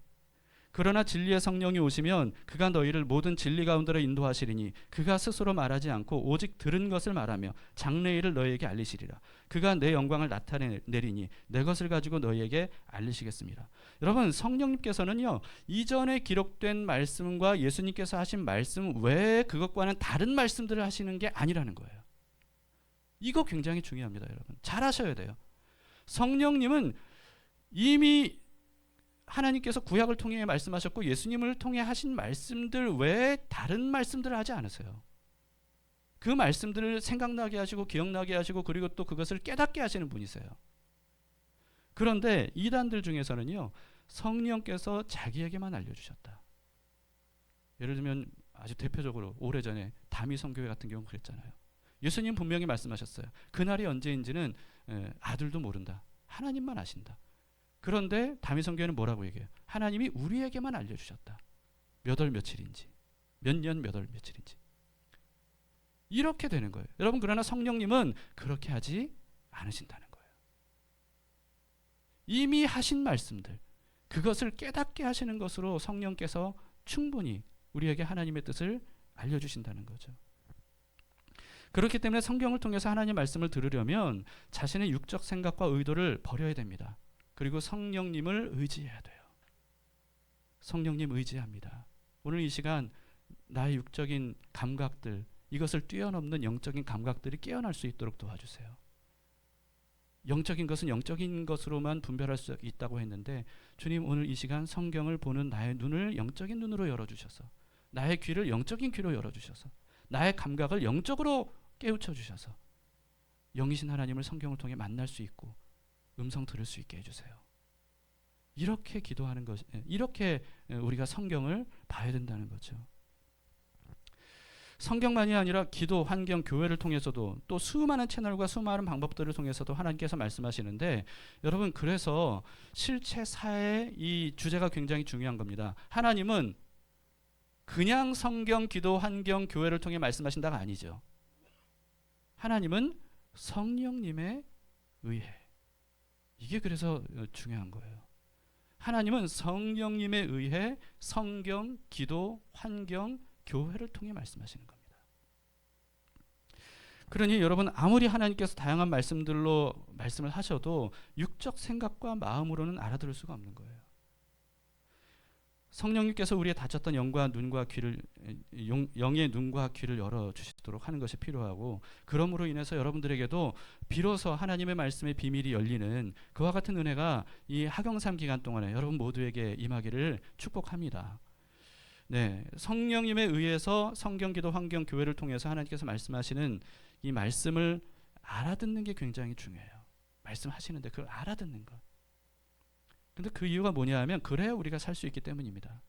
그러나 진리의 성령이 오시면 그가 너희를 모든 진리 가운데로 인도하시리니 그가 스스로 말하지 않고 오직 들은 것을 말하며 장래일을 너희에게 알리시리라. 그가 내 영광을 나타내리니 내 것을 가지고 너희에게 알리시겠습니다. 여러분, 성령님께서는요, 이전에 기록된 말씀과 예수님께서 하신 말씀 외에 그것과는 다른 말씀들을 하시는 게 아니라는 거예요. 이거 굉장히 중요합니다. 여러분, 잘 하셔야 돼요. 성령님은 이미 하나님께서 구약을 통해 말씀하셨고 예수님을 통해 하신 말씀들 외에 다른 말씀들을 하지 않으세요. 그 말씀들을 생각나게 하시고 기억나게 하시고 그리고 또 그것을 깨닫게 하시는 분이세요. 그런데 이단들 중에서는요, 성령께서 자기에게만 알려주셨다. 예를 들면 아주 대표적으로 오래전에 다미 선교회 같은 경우는 그랬잖아요. 예수님 분명히 말씀하셨어요. 그날이 언제인지는 아들도 모른다. 하나님만 아신다. 그런데 다미 선교회는 뭐라고 얘기해요? 하나님이 우리에게만 알려주셨다. 몇 월 며칠인지, 몇 년 몇 월 며칠인지. 이렇게 되는 거예요. 여러분, 그러나 성령님은 그렇게 하지 않으신다는 거예요. 이미 하신 말씀들, 그것을 깨닫게 하시는 것으로 성령께서 충분히 우리에게 하나님의 뜻을 알려주신다는 거죠. 그렇기 때문에 성경을 통해서 하나님의 말씀을 들으려면 자신의 육적 생각과 의도를 버려야 됩니다. 그리고 성령님을 의지해야 돼요. 성령님 의지합니다. 오늘 이 시간 나의 육적인 감각들, 이것을 뛰어넘는 영적인 감각들이 깨어날 수 있도록 도와주세요. 영적인 것은 영적인 것으로만 분별할 수 있다고 했는데, 주님 오늘 이 시간 성경을 보는 나의 눈을 영적인 눈으로 열어주셔서, 나의 귀를 영적인 귀로 열어주셔서, 나의 감각을 영적으로 깨우쳐 주셔서 영이신 하나님을 성경을 통해 만날 수 있고 음성 들을 수 있게 해주세요. 이렇게 기도하는 것, 이렇게 우리가 성경을 봐야 된다는 거죠. 성경만이 아니라 기도, 환경, 교회를 통해서도 또 수많은 채널과 수많은 방법들을 통해서도 하나님께서 말씀하시는데, 여러분, 그래서 실체 사회 이 주제가 굉장히 중요한 겁니다. 하나님은 그냥 성경, 기도, 환경, 교회를 통해 말씀하신다가 아니죠. 하나님은 성령님에 의해. 이게 그래서 중요한 거예요. 하나님은 성령님에 의해 성경, 기도, 환경, 교회를 통해 말씀하시는 겁니다. 그러니 여러분, 아무리 하나님께서 다양한 말씀들로 말씀을 하셔도 육적 생각과 마음으로는 알아들을 수가 없는 거예요. 성령님께서 우리의 닫혔던 영과 눈과 귀를, 영의 눈과 귀를 열어주시도록 하는 것이 필요하고, 그러므로 인해서 여러분들에게도 비로소 하나님의 말씀의 비밀이 열리는 그와 같은 은혜가 이 하경삼 기간 동안에 여러분 모두에게 임하기를 축복합니다. 네, 성령님에 의해서 성경, 기도, 환경, 교회를 통해서 하나님께서 말씀하시는 이 말씀을 알아듣는 게 굉장히 중요해요. 말씀하시는데 그걸 알아듣는 것. 근데 그 이유가 뭐냐 하면, 그래야 우리가 살 수 있기 때문입니다.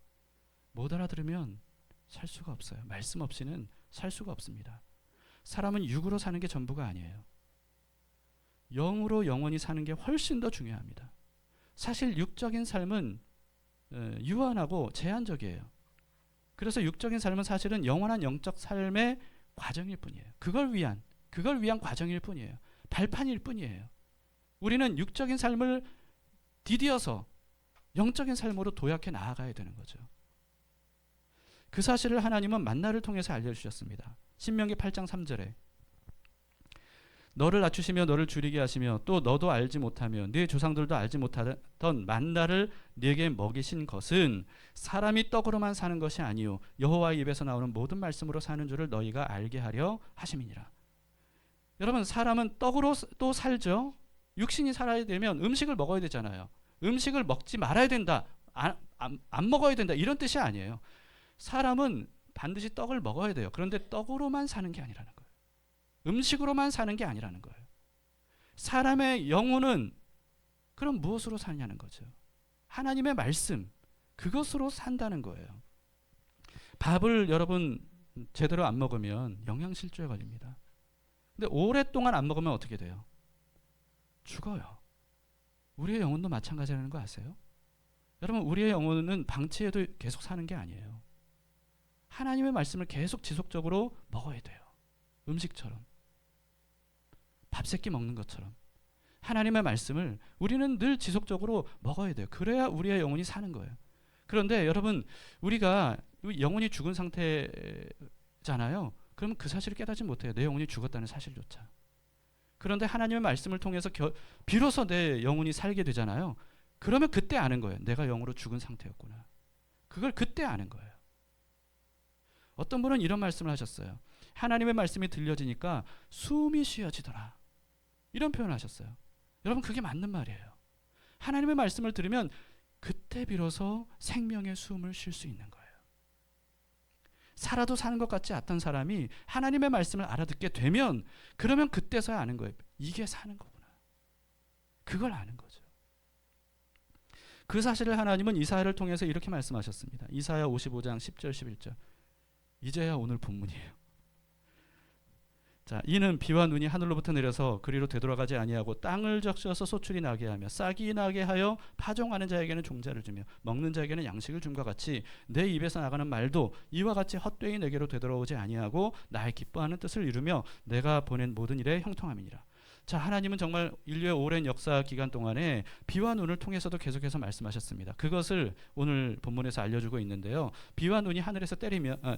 못 알아들으면 살 수가 없어요. 말씀 없이는 살 수가 없습니다. 사람은 육으로 사는 게 전부가 아니에요. 영으로 영원히 사는 게 훨씬 더 중요합니다. 사실 육적인 삶은 유한하고 제한적이에요. 그래서 육적인 삶은 사실은 영원한 영적 삶의 과정일 뿐이에요. 그걸 위한 과정일 뿐이에요. 발판일 뿐이에요. 우리는 육적인 삶을 디디어서 영적인 삶으로 도약해 나아가야 되는 거죠. 그 사실을 하나님은 만나를 통해서 알려주셨습니다. 신명기 8장 3절에 너를 낮추시며 너를 줄이게 하시며 또 너도 알지 못하며 네 조상들도 알지 못하던 만나를 네게 먹이신 것은 사람이 떡으로만 사는 것이 아니요 여호와의 입에서 나오는 모든 말씀으로 사는 줄을 너희가 알게 하려 하심이니라. 여러분, 사람은 떡으로 또 살죠. 육신이 살아야 되면 음식을 먹어야 되잖아요. 음식을 먹지 말아야 된다, 안 먹어야 된다, 이런 뜻이 아니에요. 사람은 반드시 떡을 먹어야 돼요. 그런데 떡으로만 사는 게 아니라는 거예요. 음식으로만 사는 게 아니라는 거예요. 사람의 영혼은 그럼 무엇으로 사냐는 거죠. 하나님의 말씀, 그것으로 산다는 거예요. 밥을 여러분 제대로 안 먹으면 영양실조에 걸립니다. 근데 오랫동안 안 먹으면 어떻게 돼요? 죽어요. 우리의 영혼도 마찬가지라는 거 아세요? 여러분, 우리의 영혼은 방치해도 계속 사는 게 아니에요. 하나님의 말씀을 계속 지속적으로 먹어야 돼요. 음식처럼, 밥 세끼 먹는 것처럼 하나님의 말씀을 우리는 늘 지속적으로 먹어야 돼요. 그래야 우리의 영혼이 사는 거예요. 그런데 여러분, 우리가 영혼이 죽은 상태잖아요. 그러면 그 사실을 깨닫지 못해요. 내 영혼이 죽었다는 사실조차. 그런데 하나님의 말씀을 통해서 비로소 내 영혼이 살게 되잖아요. 그러면 그때 아는 거예요. 내가 영으로 죽은 상태였구나. 그걸 그때 아는 거예요. 어떤 분은 이런 말씀을 하셨어요. 하나님의 말씀이 들려지니까 숨이 쉬어지더라. 이런 표현을 하셨어요. 여러분, 그게 맞는 말이에요. 하나님의 말씀을 들으면 그때 비로소 생명의 숨을 쉴 수 있는 거예요. 살아도 사는 것 같지 않던 사람이 하나님의 말씀을 알아듣게 되면 그러면 그때서야 아는 거예요. 이게 사는 거구나. 그걸 아는 거죠. 그 사실을 하나님은 이사야를 통해서 이렇게 말씀하셨습니다. 이사야 55장 10절 11절. 이제야 오늘 본문이에요. 자, 이는 비와 눈이 하늘로부터 내려서 그리로 되돌아가지 아니하고 땅을 적셔서 소출이 나게 하며 싹이 나게 하여 파종하는 자에게는 종자를 주며 먹는 자에게는 양식을 줌과 같이 내 입에서 나가는 말도 이와 같이 헛되이 내게로 되돌아오지 아니하고 나의 기뻐하는 뜻을 이루며 내가 보낸 모든 일에 형통함이니라. 자, 하나님은 정말 인류의 오랜 역사 기간 동안에 비와 눈을 통해서도 계속해서 말씀하셨습니다. 그것을 오늘 본문에서 알려주고 있는데요. 비와 눈이 하늘에서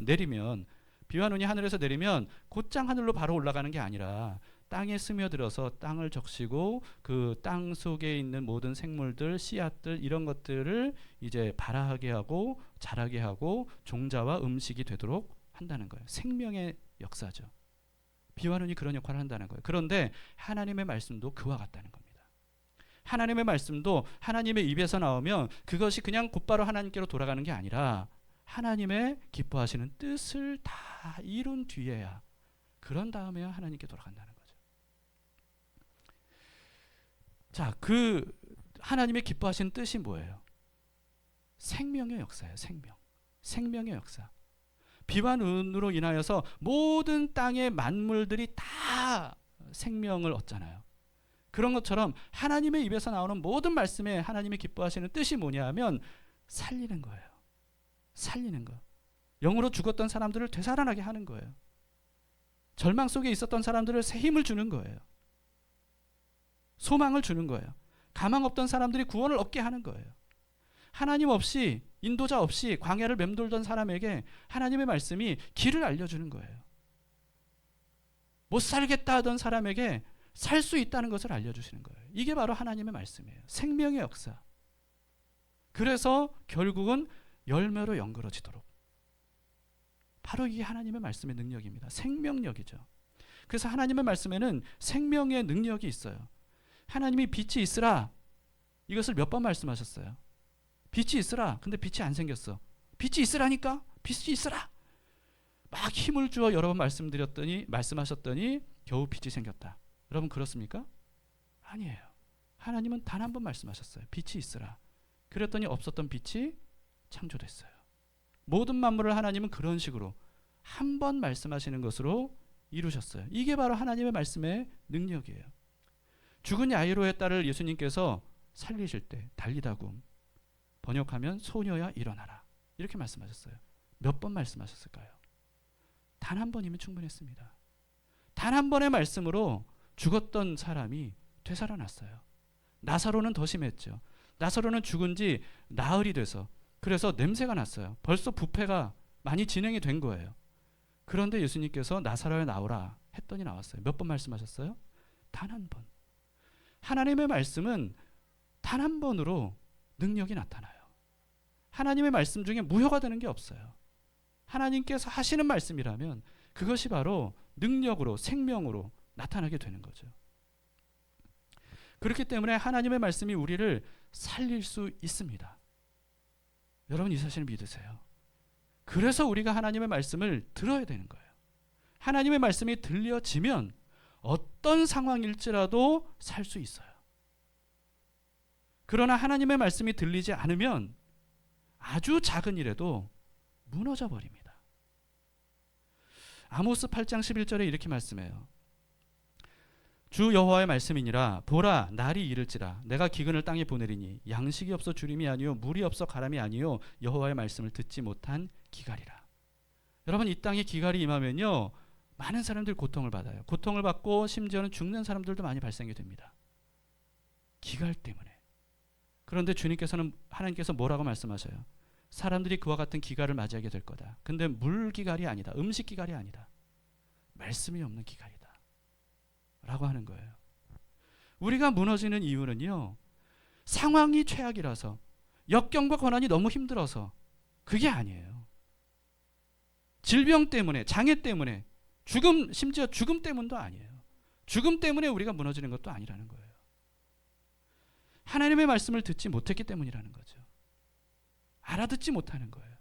내리면 비와 눈이 하늘에서 내리면 곧장 하늘로 바로 올라가는 게 아니라 땅에 스며들어서 땅을 적시고 그 땅 속에 있는 모든 생물들, 씨앗들 이런 것들을 이제 발아하게 하고 자라게 하고 종자와 음식이 되도록 한다는 거예요. 생명의 역사죠. 비와 눈이 그런 역할을 한다는 거예요. 그런데 하나님의 말씀도 그와 같다는 겁니다. 하나님의 말씀도 하나님의 입에서 나오면 그것이 그냥 곧바로 하나님께로 돌아가는 게 아니라 하나님의 기뻐하시는 뜻을 다 이룬 뒤에야, 그런 다음에야 하나님께 돌아간다는 거죠. 자, 그 하나님의 기뻐하시는 뜻이 뭐예요? 생명의 역사예요. 생명의 역사. 비와 눈으로 인하여서 모든 땅의 만물들이 다 생명을 얻잖아요. 그런 것처럼 하나님의 입에서 나오는 모든 말씀에 하나님의 기뻐하시는 뜻이 뭐냐 하면 살리는 거예요. 살리는 거. 영으로 죽었던 사람들을 되살아나게 하는 거예요. 절망 속에 있었던 사람들을 새 힘을 주는 거예요. 소망을 주는 거예요. 가망 없던 사람들이 구원을 얻게 하는 거예요. 하나님 없이, 인도자 없이 광야를 맴돌던 사람에게 하나님의 말씀이 길을 알려주는 거예요. 못 살겠다 하던 사람에게 살 수 있다는 것을 알려주시는 거예요. 이게 바로 하나님의 말씀이에요. 생명의 역사. 그래서 결국은 열매로 연결어지도록. 바로 이게 하나님의 말씀의 능력입니다. 생명력이죠. 그래서 하나님의 말씀에는 생명의 능력이 있어요. 하나님이 빛이 있으라, 이것을 몇 번 말씀하셨어요. 빛이 있으라. 근데 빛이 안 생겼어. 빛이 있으라니까. 빛이 있으라. 막 힘을 주어 여러 번 말씀하셨더니 겨우 빛이 생겼다. 여러분 그렇습니까? 아니에요. 하나님은 단 한 번 말씀하셨어요. 빛이 있으라. 그랬더니 없었던 빛이 창조됐어요. 모든 만물을 하나님은 그런 식으로 한 번 말씀하시는 것으로 이루셨어요. 이게 바로 하나님의 말씀의 능력이에요. 죽은 야이로의 딸을 예수님께서 살리실 때 달리다굼, 번역하면 소녀야 일어나라, 이렇게 말씀하셨어요. 몇 번 말씀하셨을까요? 단 한 번이면 충분했습니다. 단 한 번의 말씀으로 죽었던 사람이 되살아났어요. 나사로는 더 심했죠. 나사로는 죽은 지 나흘이 돼서, 그래서 냄새가 났어요. 벌써 부패가 많이 진행이 된 거예요. 그런데 예수님께서 나사로야 나오라 했더니 나왔어요. 몇 번 말씀하셨어요? 단 한 번. 하나님의 말씀은 단 한 번으로 능력이 나타나요. 하나님의 말씀 중에 무효가 되는 게 없어요. 하나님께서 하시는 말씀이라면 그것이 바로 능력으로, 생명으로 나타나게 되는 거죠. 그렇기 때문에 하나님의 말씀이 우리를 살릴 수 있습니다. 여러분 이 사실을 믿으세요. 그래서 우리가 하나님의 말씀을 들어야 되는 거예요. 하나님의 말씀이 들려지면 어떤 상황일지라도 살 수 있어요. 그러나 하나님의 말씀이 들리지 않으면 아주 작은 일에도 무너져 버립니다. 아모스 8장 11절에 이렇게 말씀해요. 주 여호와의 말씀이니라. 보라, 날이 이를지라. 내가 기근을 땅에 보내리니 양식이 없어 주림이 아니요 물이 없어 가람이 아니요 여호와의 말씀을 듣지 못한 기갈이라. 여러분 이 땅에 기갈이 임하면요 많은 사람들이 고통을 받아요. 고통을 받고 심지어는 죽는 사람들도 많이 발생이 됩니다. 기갈 때문에. 그런데 하나님께서 뭐라고 말씀하셔요? 사람들이 그와 같은 기갈을 맞이하게 될 거다. 근데 물 기갈이 아니다. 음식 기갈이 아니다. 말씀이 없는 기갈이다. 라고 하는 거예요. 우리가 무너지는 이유는요, 상황이 최악이라서, 역경과 고난이 너무 힘들어서 그게 아니에요. 질병 때문에, 장애 때문에, 심지어 죽음 때문도 아니에요. 죽음 때문에 우리가 무너지는 것도 아니라는 거예요. 하나님의 말씀을 듣지 못했기 때문이라는 거죠. 알아듣지 못하는 거예요.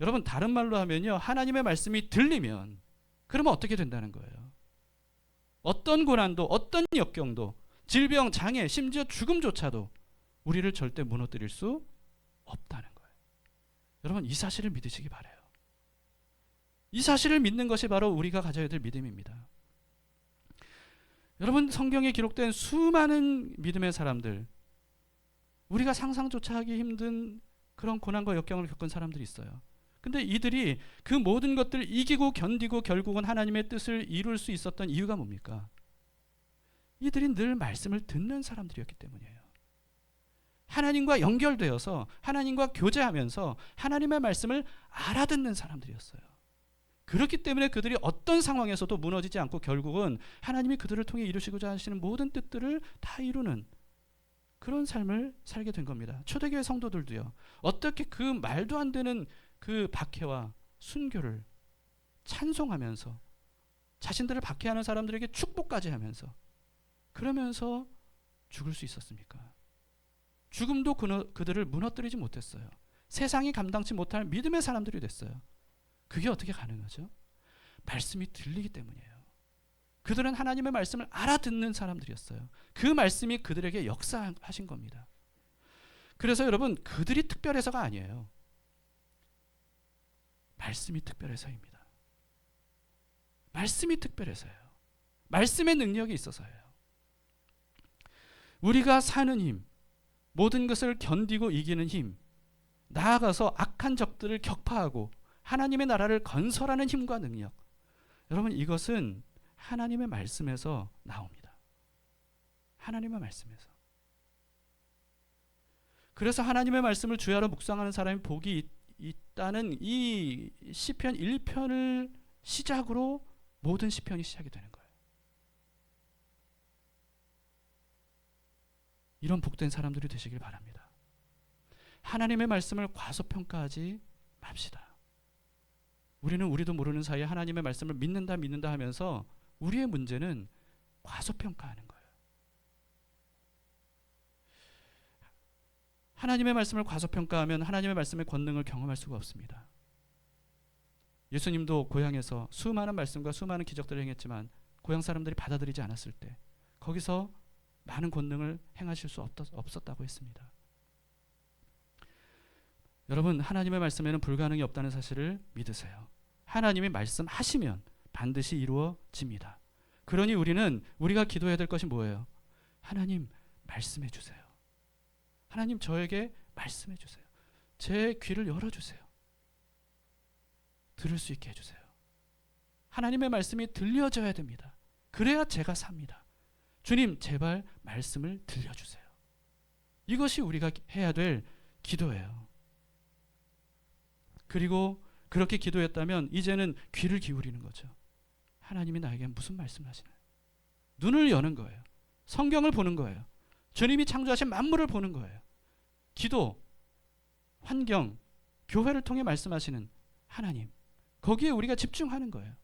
여러분, 다른 말로 하면요, 하나님의 말씀이 들리면 그러면 어떻게 된다는 거예요? 어떤 고난도, 어떤 역경도, 질병, 장애, 심지어 죽음조차도 우리를 절대 무너뜨릴 수 없다는 거예요. 여러분, 이 사실을 믿으시기 바라요. 이 사실을 믿는 것이 바로 우리가 가져야 될 믿음입니다. 여러분, 성경에 기록된 수많은 믿음의 사람들, 우리가 상상조차 하기 힘든 그런 고난과 역경을 겪은 사람들이 있어요. 근데 이들이 그 모든 것들을 이기고 견디고 결국은 하나님의 뜻을 이룰 수 있었던 이유가 뭡니까? 이들이 늘 말씀을 듣는 사람들이었기 때문이에요. 하나님과 연결되어서 하나님과 교제하면서 하나님의 말씀을 알아듣는 사람들이었어요. 그렇기 때문에 그들이 어떤 상황에서도 무너지지 않고 결국은 하나님이 그들을 통해 이루시고자 하시는 모든 뜻들을 다 이루는 그런 삶을 살게 된 겁니다. 초대교회 성도들도요. 어떻게 그 말도 안 되는 그 박해와 순교를 찬송하면서 자신들을 박해하는 사람들에게 축복까지 하면서 그러면서 죽을 수 있었습니까? 죽음도 그들을 무너뜨리지 못했어요. 세상이 감당치 못할 믿음의 사람들이 됐어요. 그게 어떻게 가능하죠? 말씀이 들리기 때문이에요. 그들은 하나님의 말씀을 알아듣는 사람들이었어요. 그 말씀이 그들에게 역사하신 겁니다. 그래서 여러분, 그들이 특별해서가 아니에요. 말씀이 특별해서입니다. 말씀이 특별해서예요. 말씀의 능력이 있어서예요. 우리가 사는 힘, 모든 것을 견디고 이기는 힘, 나아가서 악한 적들을 격파하고 하나님의 나라를 건설하는 힘과 능력, 여러분, 이것은 하나님의 말씀에서 나옵니다. 하나님의 말씀에서. 그래서 하나님의 말씀을 주야로 묵상하는 사람이 복이 있다는 이 시편 1편을 시작으로 모든 시편이 시작이 되는 거예요. 이런 복된 사람들이 되시길 바랍니다. 하나님의 말씀을 과소평가하지 맙시다. 우리는 우리도 모르는 사이에 하나님의 말씀을 믿는다 하면서 우리의 문제는 과소평가하는 거예요. 하나님의 말씀을 과소평가하면 하나님의 말씀의 권능을 경험할 수가 없습니다. 예수님도 고향에서 수많은 말씀과 수많은 기적들을 행했지만 고향 사람들이 받아들이지 않았을 때 거기서 많은 권능을 행하실 수 없었다고 했습니다. 여러분, 하나님의 말씀에는 불가능이 없다는 사실을 믿으세요. 하나님이 말씀하시면 반드시 이루어집니다. 그러니 우리는 우리가 기도해야 될 것이 뭐예요? 하나님, 말씀해 주세요. 하나님, 저에게 말씀해 주세요. 제 귀를 열어주세요. 들을 수 있게 해주세요. 하나님의 말씀이 들려져야 됩니다. 그래야 제가 삽니다. 주님, 제발 말씀을 들려주세요. 이것이 우리가 해야 될 기도예요. 그리고 그렇게 기도했다면 이제는 귀를 기울이는 거죠. 하나님이 나에게 무슨 말씀을 하시나요? 눈을 여는 거예요. 성경을 보는 거예요. 주님이 창조하신 만물을 보는 거예요. 기도, 환경, 교회를 통해 말씀하시는 하나님, 거기에 우리가 집중하는 거예요.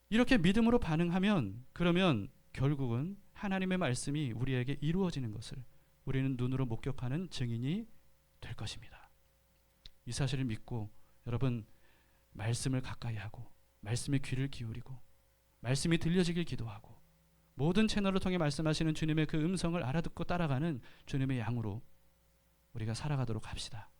이렇게 믿음으로 반응하면 그러면 결국은 하나님의 말씀이 우리에게 이루어지는 것을 우리는 눈으로 목격하는 증인이 될 것입니다. 이 사실을 믿고 여러분, 말씀을 가까이 하고 말씀에 귀를 기울이고 말씀이 들려지길 기도하고 모든 채널을 통해 말씀하시는 주님의 그 음성을 알아듣고 따라가는 주님의 양으로 우리가 살아가도록 합시다.